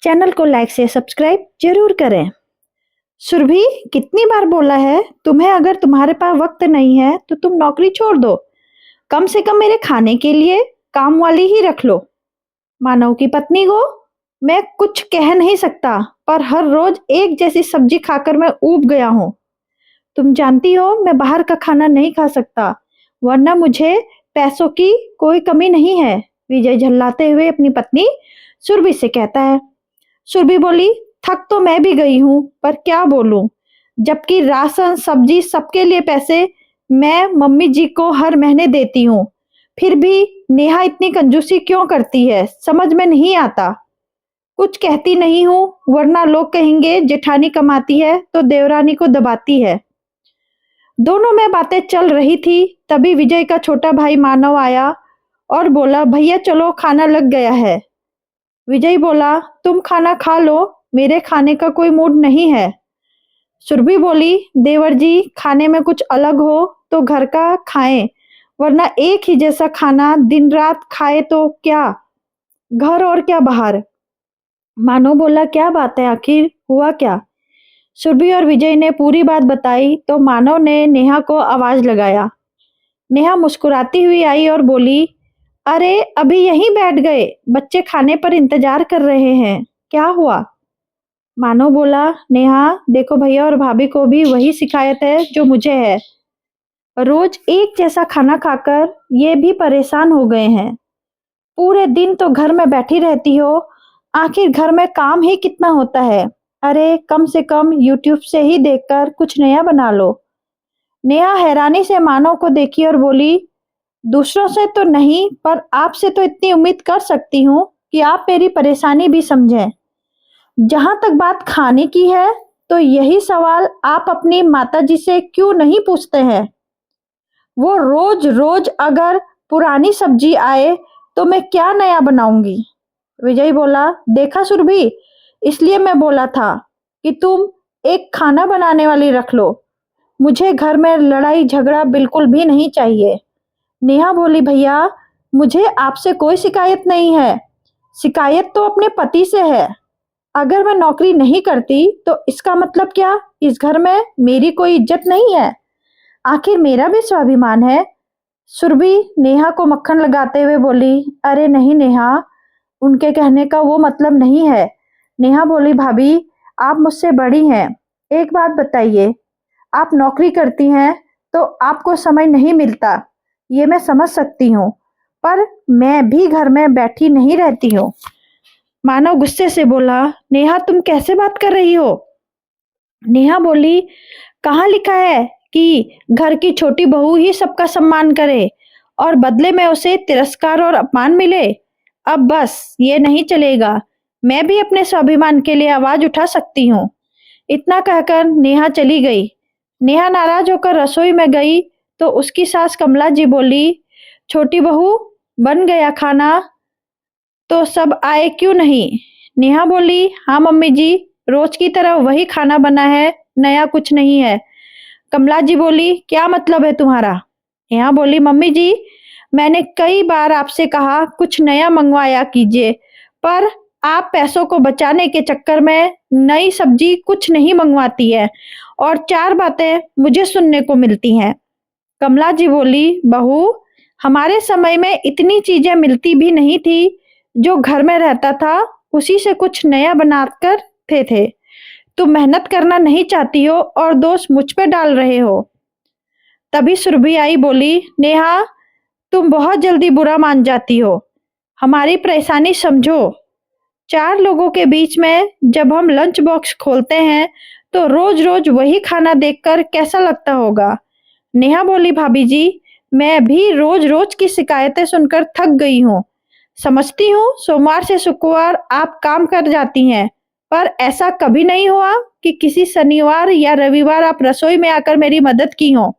Channel को like से subscribe जरूर करें। सुरभि, कितनी बार बोला है तुम्हें, अगर तुम्हारे पास वक्त नहीं है तो तुम नौकरी छोड़ दो। कम से कम मेरे खाने के लिए काम वाली ही रख लो। मानव की पत्नी को मैं कुछ कह नहीं सकता, पर हर रोज एक जैसी सब्जी खाकर मैं ऊब गया हूँ। तुम जानती हो मैं बाहर का खाना नहीं खा सकता, वरना मुझे पैसों की कोई कमी नहीं है। विजय झल्लाते हुए अपनी पत्नी सुरभि से कहता है। सुरभि बोली, थक तो मैं भी गई हूँ, पर क्या बोलूं, जबकि राशन सब्जी सबके लिए पैसे मैं मम्मी जी को हर महीने देती हूँ, फिर भी नेहा इतनी कंजूसी क्यों करती है, समझ में नहीं आता। कुछ कहती नहीं हूँ, वरना लोग कहेंगे जेठानी कमाती है तो देवरानी को दबाती है। दोनों में बातें चल रही थी, तभी विजय का छोटा भाई मानव आया और बोला, भैया चलो खाना लग गया है। विजय बोला, तुम खाना खा लो, मेरे खाने का कोई मूड नहीं है। सुरभि बोली, देवर जी खाने में कुछ अलग हो तो घर का खाएं, वरना एक ही जैसा खाना दिन रात खाए तो क्या घर और क्या बाहर। मानो बोला, क्या बात है, आखिर हुआ क्या। सुरभि और विजय ने पूरी बात बताई तो मानव ने नेहा को आवाज लगाया। नेहा मुस्कुराती हुई आई और बोली, अरे अभी यहीं बैठ गए, बच्चे खाने पर इंतजार कर रहे हैं, क्या हुआ। मानव बोला, नेहा देखो, भैया और भाभी को भी वही शिकायत है जो मुझे है। रोज एक जैसा खाना खाकर ये भी परेशान हो गए हैं। पूरे दिन तो घर में बैठी रहती हो, आखिर घर में काम ही कितना होता है। अरे कम से कम यूट्यूब से ही देखकर कुछ नया बना लो। नेहा हैरानी से मानव को देखी और बोली, दूसरों से तो नहीं, पर आपसे तो इतनी उम्मीद कर सकती हूँ कि आप मेरी परेशानी भी समझें। जहां तक बात खाने की है, तो यही सवाल आप अपनी माताजी से क्यों नहीं पूछते हैं। वो रोज रोज अगर पुरानी सब्जी आए तो मैं क्या नया बनाऊंगी। विजय बोला, देखा सुरभि, इसलिए मैं बोला था कि तुम एक खाना बनाने वाली रख लो। मुझे घर में लड़ाई झगड़ा बिल्कुल भी नहीं चाहिए। नेहा बोली, भैया मुझे आपसे कोई शिकायत नहीं है, शिकायत तो अपने पति से है। अगर मैं नौकरी नहीं करती तो इसका मतलब क्या, इस घर में मेरी कोई इज्जत नहीं है, आखिर मेरा भी स्वाभिमान है। सुरभि नेहा को मक्खन लगाते हुए बोली, अरे नहीं नेहा, उनके कहने का वो मतलब नहीं है। नेहा बोली, भाभी आप मुझसे बड़ी हैं, एक बात बताइए, आप नौकरी करती हैं तो आपको समय नहीं मिलता, ये मैं समझ सकती हूँ, पर मैं भी घर में बैठी नहीं रहती हूँ। मानव गुस्से से बोला, नेहा तुम कैसे बात कर रही हो। नेहा बोली, कहाँ लिखा है कि घर की छोटी बहू ही सबका सम्मान करे और बदले में उसे तिरस्कार और अपमान मिले। अब बस ये नहीं चलेगा, मैं भी अपने स्वाभिमान के लिए आवाज उठा सकती हूँ। इतना कहकर नेहा चली गई। नेहा नाराज होकर रसोई में गई तो उसकी सास कमला जी बोली, छोटी बहू बन गया खाना तो सब आए क्यों नहीं। नेहा बोली, हाँ मम्मी जी, रोज की तरह वही खाना बना है, नया कुछ नहीं है। कमला जी बोली, क्या मतलब है तुम्हारा। नेहा बोली, मम्मी जी मैंने कई बार आपसे कहा कुछ नया मंगवाया कीजिए, पर आप पैसों को बचाने के चक्कर में नई सब्जी कुछ नहीं मंगवाती है और चार बातें मुझे सुनने को मिलती हैं। कमला जी बोली, बहू हमारे समय में इतनी चीजें मिलती भी नहीं थी, जो घर में रहता था उसी से कुछ नया बनाकर थे। तुम मेहनत करना नहीं चाहती हो और दोष मुझ पे डाल रहे हो। तभी सुरभि आई, बोली, नेहा तुम बहुत जल्दी बुरा मान जाती हो, हमारी परेशानी समझो। चार लोगों के बीच में जब हम लंच बॉक्स खोलते हैं तो रोज रोज वही खाना देखकर कैसा लगता होगा। नेहा बोली, भाभी जी मैं भी रोज रोज की शिकायतें सुनकर थक गई हूँ। समझती हूँ सोमवार से शुक्रवार आप काम कर जाती हैं, पर ऐसा कभी नहीं हुआ कि किसी शनिवार या रविवार आप रसोई में आकर मेरी मदद की हो।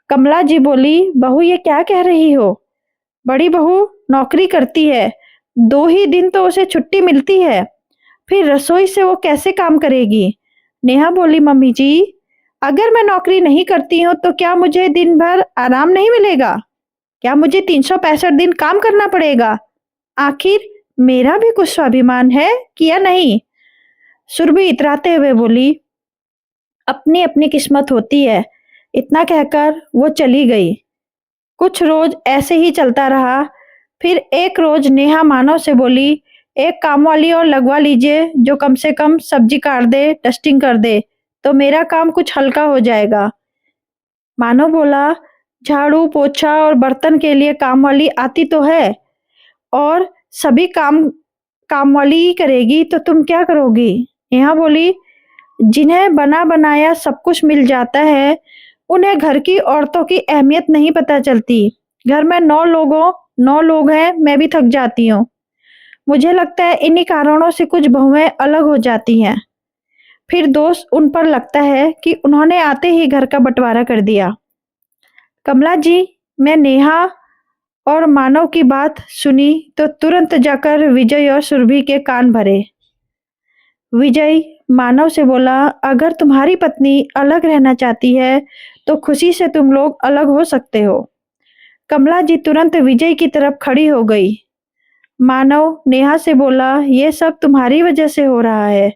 कमला जी बोली, बहू ये क्या कह रही हो। बड़ी बहू नौकरी करती है, 2 ही दिन तो उसे छुट्टी मिलती है, फिर रसोई से वो कैसे काम करेगी। नेहा बोली, मम्मी जी अगर मैं नौकरी नहीं करती हूँ तो क्या मुझे दिन भर आराम नहीं मिलेगा, क्या मुझे 365 दिन काम करना पड़ेगा। आखिर मेरा भी कुछ स्वाभिमान है कि या नहीं? सुरभि इतराते हुए बोली, अपनी अपनी किस्मत होती है। इतना कहकर वो चली गई। कुछ रोज ऐसे ही चलता रहा। फिर एक रोज नेहा मानव से बोली, एक काम वाली और लगवा लीजिए जो कम से कम सब्जी काट दे, डस्टिंग कर दे, तो मेरा काम कुछ हल्का हो जाएगा। मानव बोला, झाड़ू पोछा और बर्तन के लिए काम वाली आती तो है, और सभी काम काम वाली ही करेगी तो तुम क्या करोगी? नेहा बोली, जिन्हें बना बनाया सब कुछ मिल जाता है, उन्हें घर की औरतों की अहमियत नहीं पता चलती। घर में 9 लोग हैं, मैं भी थक जाती हूँ। मुझे लगता है इन्हीं कारणों से कुछ बहुएं अलग हो जाती हैं। फिर दोष उन पर लगता है कि उन्होंने आते ही घर का बंटवारा कर दिया। कमला जी, मैं नेहा और मानव की बात सुनी तो तुरंत जाकर विजय और सुरभि के कान भरे। विजय मानव से बोला, अगर तुम्हारी पत्नी अलग रहना चाहती है तो खुशी से तुम लोग अलग हो सकते हो। कमला जी तुरंत विजय की तरफ खड़ी हो गई। मानव नेहा से बोला, ये सब तुम्हारी वजह से हो रहा है।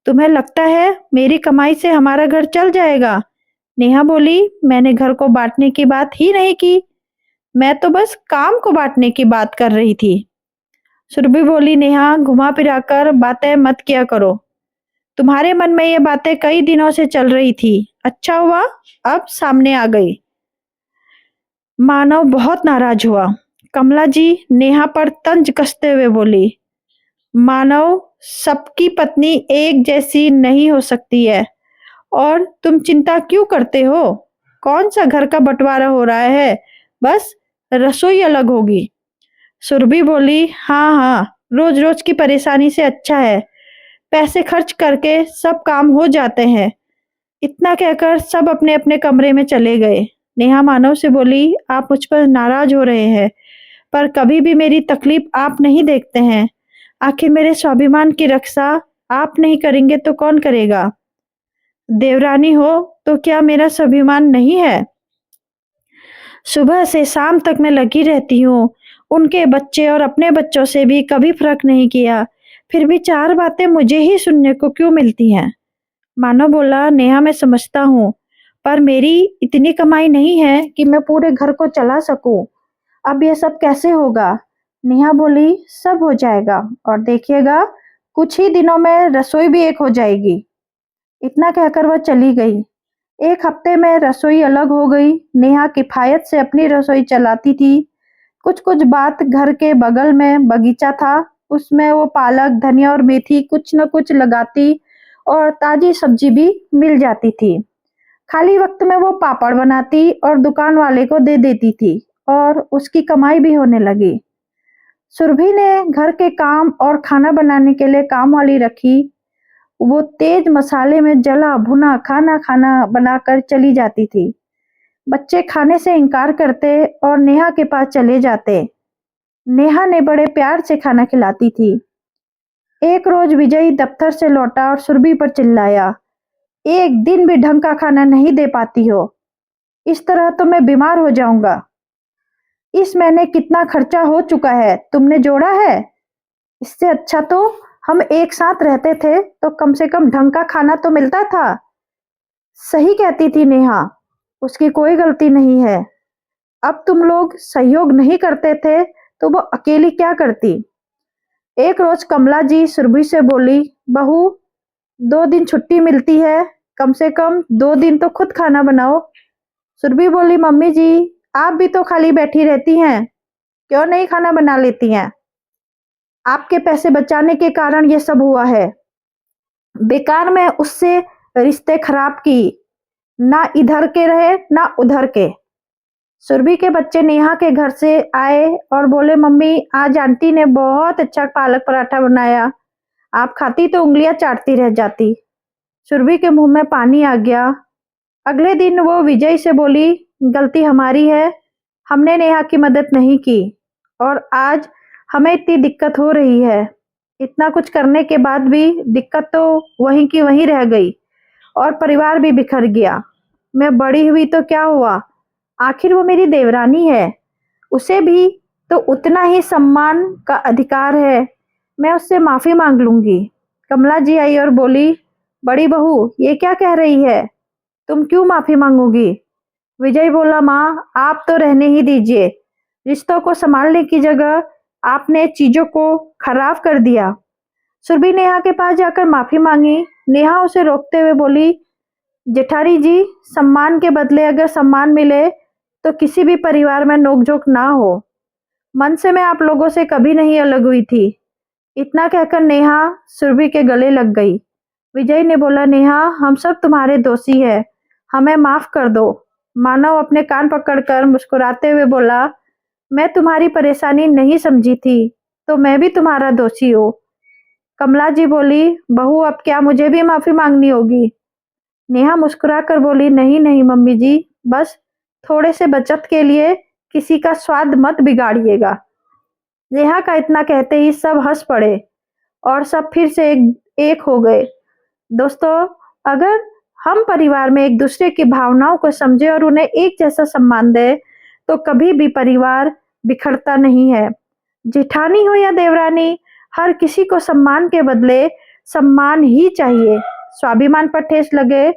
तुम्हें लगता है मेरी कमाई से हमारा घर चल जाएगा? नेहा बोली, मैंने घर को बांटने की बात ही नहीं की, मैं तो बस काम को बांटने की बात कर रही थी। सुरभि बोली, नेहा घुमा फिराकर बातें मत किया करो। तुम्हारे मन में ये बातें कई दिनों से चल रही थी, अच्छा हुआ अब सामने आ गई। मानव बहुत नाराज हुआ। कमला जी नेहा पर तंज कसते हुए बोली, मानव, सबकी पत्नी एक जैसी नहीं हो सकती है, और तुम चिंता क्यों करते हो? कौन सा घर का बंटवारा हो रहा है, बस रसोई अलग होगी। सुरभि बोली, हाँ हाँ, रोज रोज की परेशानी से अच्छा है पैसे खर्च करके सब काम हो जाते हैं। इतना कहकर सब अपने अपने कमरे में चले गए। नेहा मानव से बोली, आप मुझ पर नाराज हो रहे हैं, पर कभी भी मेरी तकलीफ आप नहीं देखते हैं। आखिर मेरे स्वाभिमान की रक्षा आप नहीं करेंगे तो कौन करेगा? देवरानी हो तो क्या मेरा स्वाभिमान नहीं है? सुबह से शाम तक मैं लगी रहती हूँ, उनके बच्चे और अपने बच्चों से भी कभी फर्क नहीं किया, फिर भी 4 बातें मुझे ही सुनने को क्यों मिलती हैं? मानव बोला, नेहा मैं समझता हूँ, पर मेरी इतनी कमाई नहीं है कि मैं पूरे घर को चला सकूं। अब ये सब कैसे होगा? नेहा बोली, सब हो जाएगा, और देखिएगा कुछ ही दिनों में रसोई भी एक हो जाएगी। इतना कहकर वह चली गई। 1 हफ्ते में रसोई अलग हो गई। नेहा किफायत से अपनी रसोई चलाती थी। कुछ-कुछ बात घर के बगल में बगीचा था, उसमें वो पालक, धनिया और मेथी कुछ न कुछ लगाती और ताजी सब्जी भी मिल जाती थी। खाली वक्त में वो पापड़ बनाती और दुकान वाले को दे देती थी, और उसकी कमाई भी होने लगी। सुरभि ने घर के काम और खाना बनाने के लिए काम वाली रखी। वो तेज मसाले में जला भुना खाना खाना बनाकर चली जाती थी। बच्चे खाने से इनकार करते और नेहा के पास चले जाते। नेहा ने बड़े प्यार से खाना खिलाती थी। एक रोज विजय दफ्तर से लौटा और सुरभि पर चिल्लाया, एक दिन भी ढंग का खाना नहीं दे पाती हो, इस तरह तो मैं बीमार हो जाऊंगा। इस महीने कितना खर्चा हो चुका है तुमने जोड़ा है? इससे अच्छा तो हम एक साथ रहते थे तो कम से कम ढंग का खाना तो मिलता था। सही कहती थी नेहा, उसकी कोई गलती नहीं है। अब तुम लोग सहयोग नहीं करते थे तो वो अकेली क्या करती? एक रोज कमला जी सुरभि से बोली, बहू, 2 दिन छुट्टी मिलती है, कम से कम 2 दिन तो खुद खाना बनाओ। सुरभि बोली, मम्मी जी, आप भी तो खाली बैठी रहती हैं, क्यों नहीं खाना बना लेती हैं? आपके पैसे बचाने के कारण ये सब हुआ है। बेकार में उससे रिश्ते खराब की, ना इधर के रहे ना उधर के। सुरभि के बच्चे नेहा के घर से आए और बोले, मम्मी आज आंटी ने बहुत अच्छा पालक पराठा बनाया, आप खाती तो उंगलियां चाटती रह जाती। सुरभि के मुंह में पानी आ गया। अगले दिन वो विजय से बोली, गलती हमारी है, हमने नेहा की मदद नहीं की, और आज हमें इतनी दिक्कत हो रही है। इतना कुछ करने के बाद भी दिक्कत तो वहीं की वहीं रह गई, और परिवार भी बिखर गया। मैं बड़ी हुई तो क्या हुआ, आखिर वो मेरी देवरानी है, उसे भी तो उतना ही सम्मान का अधिकार है। मैं उससे माफ़ी माँग लूँगी। कमला जी आई और बोली, बड़ी बहू ये क्या कह रही है? तुम क्यों माफ़ी माँगोगी? विजय बोला, माँ आप तो रहने ही दीजिए। रिश्तों को संभालने की जगह आपने चीज़ों को खराब कर दिया। सुरभि नेहा के पास जाकर माफ़ी माँगी। नेहा उसे रोकते हुए बोली, जेठानी जी, सम्मान के बदले अगर सम्मान मिले तो किसी भी परिवार में नोक-झोंक ना हो। मन से मैं आप लोगों से कभी नहीं अलग हुई थी। इतना कहकर नेहा सुरभि के गले लग गई। विजय ने बोला, नेहा हम सब तुम्हारे दोषी हैं, हमें माफ कर दो। मानव अपने कान पकड़कर मुस्कुराते हुए बोला, मैं तुम्हारी परेशानी नहीं समझी थी, तो मैं भी तुम्हारा दोषी हूँ। कमला जी बोली, बहू अब क्या मुझे भी माफी मांगनी होगी? नेहा मुस्कुराकर बोली, नहीं नहीं मम्मी जी, बस थोड़े से बचत के लिए किसी का स्वाद मत बिगाड़िएगा। नेहा का इतना कहते ही सब हंस पड़े और सब फिर से एक हो गए। दोस्तों, अगर हम परिवार में एक दूसरे की भावनाओं को समझे और उन्हें एक जैसा सम्मान दें, तो कभी भी परिवार बिखरता नहीं है। जेठानी हो या देवरानी, हर किसी को सम्मान के बदले सम्मान ही चाहिए। स्वाभिमान पर ठेस लगे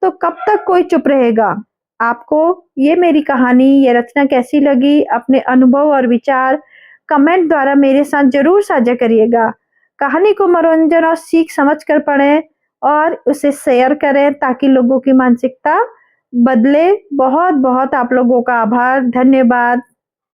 तो कब तक कोई चुप रहेगा? आपको ये मेरी कहानी, ये रचना कैसी लगी? अपने अनुभव और विचार कमेंट द्वारा मेरे साथ जरूर साझा करिएगा। कहानी को मनोरंजन और सीख समझ कर पढ़ें और उसे शेयर करें ताकि लोगों की मानसिकता बदले। बहुत बहुत आप लोगों का आभार, धन्यवाद।